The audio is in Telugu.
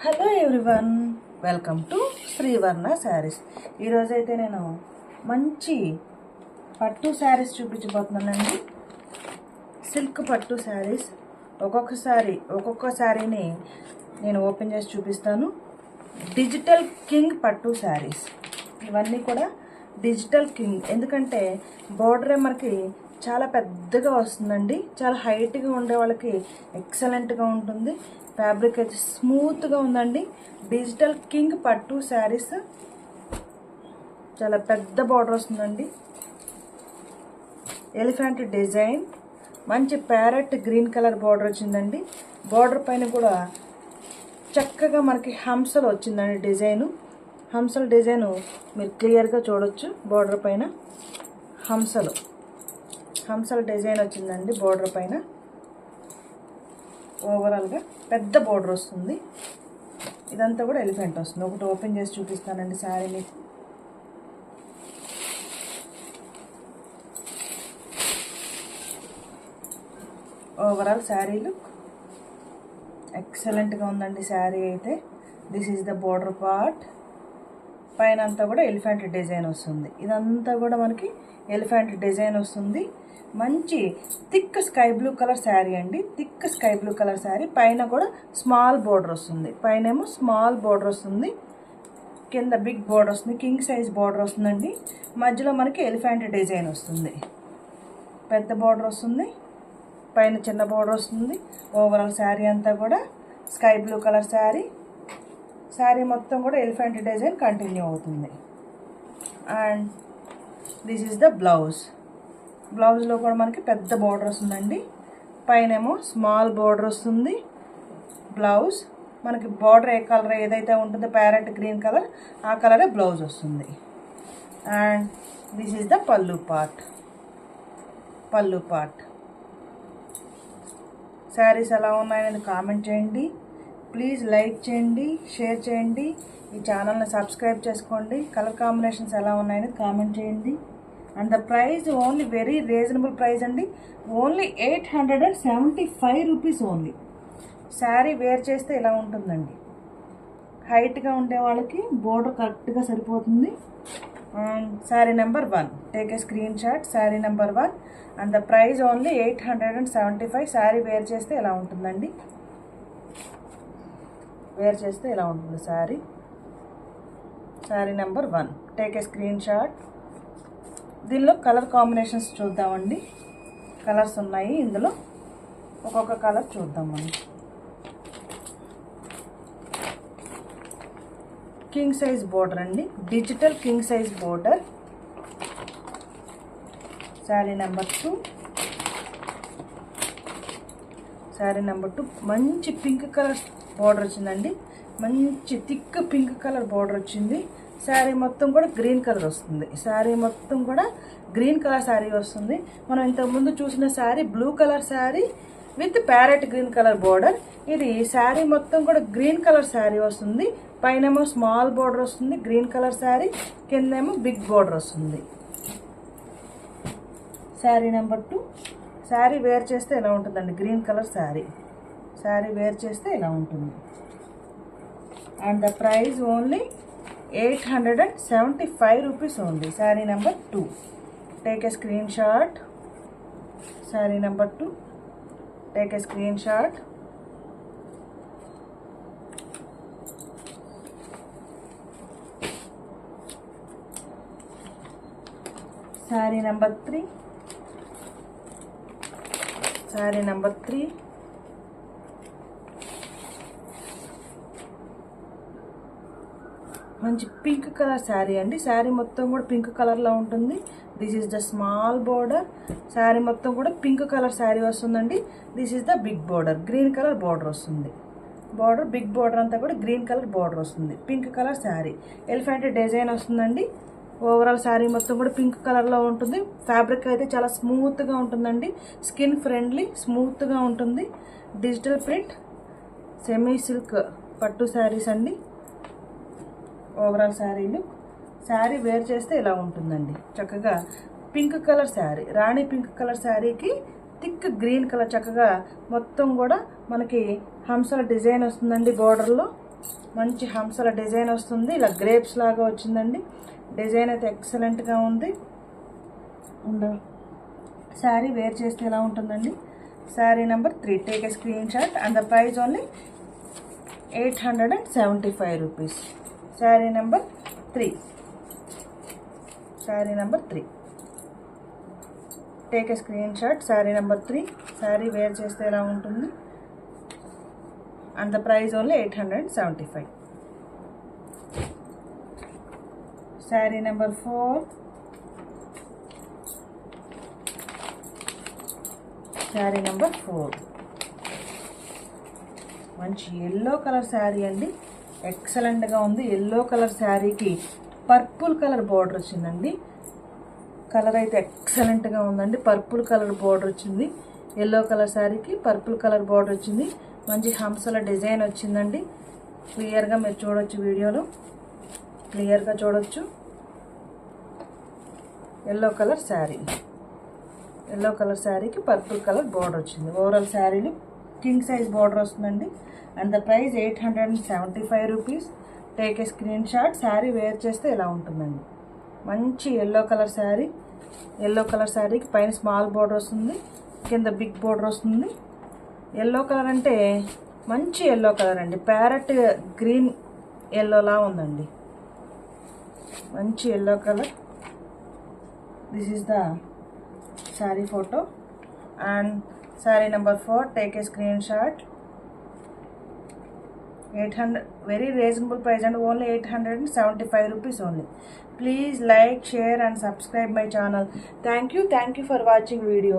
Hello everyone, welcome to Srivarna Sarees. ఈరోజైతే నేను మంచి పట్టు శారీస్ చూపించబోతున్నానండి. సిల్క్ పట్టు శారీస్. ఒక్కొక్క శారీని నేను ఓపెన్ చేసి చూపిస్తాను. డిజిటల్ కింగ్ పట్టు శారీస్. ఇవన్నీ కూడా డిజిటల్ కింగ్, ఎందుకంటే బోర్డర్ మనకి చాలా పెద్దగా వస్తుందండి. చాలా హైట్గా ఉండే వాళ్ళకి ఎక్సలెంట్గా ఉంటుంది. ఫ్యాబ్రిక్ అయితే స్మూత్గా ఉందండి. డిజిటల్ కింగ్ పట్టు శారీస్. చాలా పెద్ద బార్డర్ వస్తుందండి. ఎలిఫెంట్ డిజైన్, మంచి ప్యారెట్ గ్రీన్ కలర్ బార్డర్ వచ్చిందండి. బార్డర్ పైన కూడా చక్కగా మనకి హంసలు వచ్చిందండి డిజైను. హంసల డిజైను మీరు క్లియర్గా చూడొచ్చు. బార్డర్ పైన హంసల డిజైన్ వచ్చిందండి. బార్డర్ పైన ఓవరాల్గా పెద్ద బార్డర్ వస్తుంది. ఇదంతా కూడా ఎలిఫెంట్ వస్తుంది. ఒకటి ఓపెన్ చేసి చూపిస్తానండి శారీ మీకు. ఓవరాల్ శారీ లుక్ ఎక్సలెంట్గా ఉందండి శారీ అయితే. This is the border part. పైన అంతా కూడా ఎలిఫెంట్ డిజైన్ వస్తుంది. ఇదంతా కూడా మనకి ఎలిఫెంట్ డిజైన్ వస్తుంది. మంచి thick sky blue colour sari అండి. Thick sky blue colour sari. పైన కూడా స్మాల్ బోర్డర్ వస్తుంది. పైన ఏమో స్మాల్ బోర్డర్ వస్తుంది, కింద బిగ్ బోర్డర్ వస్తుంది. కింగ్ సైజ్ బోర్డర్ వస్తుందండి. మధ్యలో మనకి ఎలిఫెంట్ డిజైన్ వస్తుంది. పెద్ద బోర్డర్ వస్తుంది, పైన చిన్న బోర్డర్ వస్తుంది. ఓవరాల్ శారీ అంతా కూడా sky blue colour sari. Sari మొత్తం కూడా ఎలిఫెంట్ డిజైన్ కంటిన్యూ అవుతుంది. And this is the blouse. బ్లౌజ్లో కూడా మనకి పెద్ద బోర్డర్ వస్తుందండి. పైన ఏమో స్మాల్ బోర్డర్ వస్తుంది. బ్లౌజ్ మనకి బార్డర్ ఏ కలర్ ఏదైతే ఉంటుందో ప్యారెట్ గ్రీన్ కలర్, ఆ కలరే బ్లౌజ్ వస్తుంది. అండ్ దిస్ ఈజ్ ద పళ్ళు పార్ట్. శారీస్ ఎలా ఉన్నాయనేది కామెంట్ చేయండి. ప్లీజ్ లైక్ చేయండి, షేర్ చేయండి. ఈ ఛానల్ని సబ్స్క్రైబ్ చేసుకోండి. కలర్ కాంబినేషన్స్ ఎలా ఉన్నాయనేది కామెంట్ చేయండి. And the price only very reasonable price అండి. Only 875 rupees only. Sari wear చేస్తే ఇలా ఉంటుందండి. హైట్గా ఉండే వాళ్ళకి బోర్డర్ కరెక్ట్గా సరిపోతుంది. Sari number 1, take a screenshot. Sari number 1 and the price only 875. Sari wear చేస్తే ఇలా ఉంటుందండి. వేర్ చేస్తే ఇలా ఉంటుంది sari. Sari number 1, take a screenshot. దీనిలో కలర్ కాంబినేషన్స్ చూద్దామండి. కలర్స్ ఉన్నాయి ఇందులో. ఒక్కొక్క కలర్ చూద్దామండి. కింగ్ సైజ్ బోర్డర్ అండి. Digital king size border. Sari number 2. Sari number 2 మంచి పింక్ కలర్ బోర్డర్ వచ్చిందండి. మంచి థిక్ పింక్ కలర్ బోర్డర్ వచ్చింది. శారీ మొత్తం కూడా గ్రీన్ కలర్ వస్తుంది. శారీ మొత్తం కూడా గ్రీన్ కలర్ శారీ వస్తుంది. మనం ఇంతకుముందు చూసిన sari blue colour sari with parrot green colour border. ఇది శారీ మొత్తం కూడా గ్రీన్ కలర్ శారీ వస్తుంది. పైనేమో స్మాల్ బోర్డర్ వస్తుంది, గ్రీన్ కలర్ శారీ. కిందేమో బిగ్ బోర్డర్ వస్తుంది. శారీ నెంబర్ 2. శారీ వేర్ చేస్తే ఎలా ఉంటుందండి. Green colour sari. Sari wear చేస్తే ఇలా ఉంటుంది. And the price only 875 rupees only. Sari number 2, take a screenshot. Sari number 2, take a screenshot. Sari number 3. Sari number 3 మంచి పింక్ కలర్ శారీ అండి. శారీ మొత్తం కూడా పింక్ కలర్లో ఉంటుంది. This is the small border. Sari మొత్తం కూడా పింక్ కలర్ శారీ వస్తుందండి. This is the big border. Green colour border వస్తుంది. బార్డర్ బిగ్ బోర్డర్ అంతా కూడా గ్రీన్ కలర్ బోర్డర్ వస్తుంది. Pink colour sari. Elephant design వస్తుందండి. ఓవరాల్ శారీ మొత్తం కూడా పింక్ కలర్లో ఉంటుంది. ఫ్యాబ్రిక్ అయితే చాలా స్మూత్గా ఉంటుందండి. స్కిన్ ఫ్రెండ్లీ, స్మూత్గా ఉంటుంది. డిజిటల్ ప్రింట్ సెమీ సిల్క్ పట్టు శారీస్ అండి. ఓవరాల్ శారీలు. శారీ వేర్ చేస్తే ఇలా ఉంటుందండి. చక్కగా పింక్ కలర్ శారీ, రాణి పింక్ కలర్ శారీకి థిక్ గ్రీన్ కలర్ చక్కగా మొత్తం కూడా మనకి హంసల డిజైన్ వస్తుందండి. బోర్డర్లో మంచి హంసల డిజైన్ వస్తుంది, ఇలా గ్రేప్స్ లాగా వచ్చిందండి. డిజైన్ అయితే ఎక్సలెంట్గా ఉంది. శారీ వేర్ చేస్తే ఎలా ఉంటుందండి. Sari number 3. Take a screenshot and the price only 875 rupees. Sari number 3. Sari number 3. Take a screenshot. Sari number 3. Sari wear చేస్తే ఎలా ఉంటుంది and the price only 875. Sari number 4. Sari number 4 మంచి ఎల్లో కలర్ శారీ అండి, ఎక్సలెంట్గా ఉంది. ఎల్లో కలర్ శారీకి పర్పుల్ కలర్ బార్డర్ వచ్చిందండి. కలర్ అయితే ఎక్సలెంట్గా ఉందండి. పర్పుల్ కలర్ బార్డర్ వచ్చింది. ఎల్లో కలర్ శారీకి పర్పుల్ కలర్ బార్డర్ వచ్చింది. మంచి హంసల డిజైన్ వచ్చిందండి. క్లియర్గా మీరు చూడొచ్చు, వీడియోలో క్లియర్గా చూడొచ్చు. Yellow colour sari, yellow colour శారీకి పర్పుల్ కలర్ బార్డర్ వచ్చింది. ఓవరాల్ శారీలు కింగ్ సైజ్ బార్డర్ వస్తుందండి and the price 875 rupees. Take a screenshot. Sari wear చేస్తే ఇలా ఉంటుందండి. మంచి yellow colour sari. Yellow colour శారీకి పైన స్మాల్ బార్డర్ వస్తుంది, కింద బిగ్ బార్డర్ వస్తుంది. ఎల్లో కలర్ అంటే మంచి ఎల్లో కలర్ అండి, ప్యారెట్ గ్రీన్ ఎల్లోలా ఉందండి. మంచి yellow colour. This is the sari photo and sari number 4. Take a screen shot. 800 very reasonable price and only 875 rupees only. Please like, share and subscribe my channel. Thank you for watching video.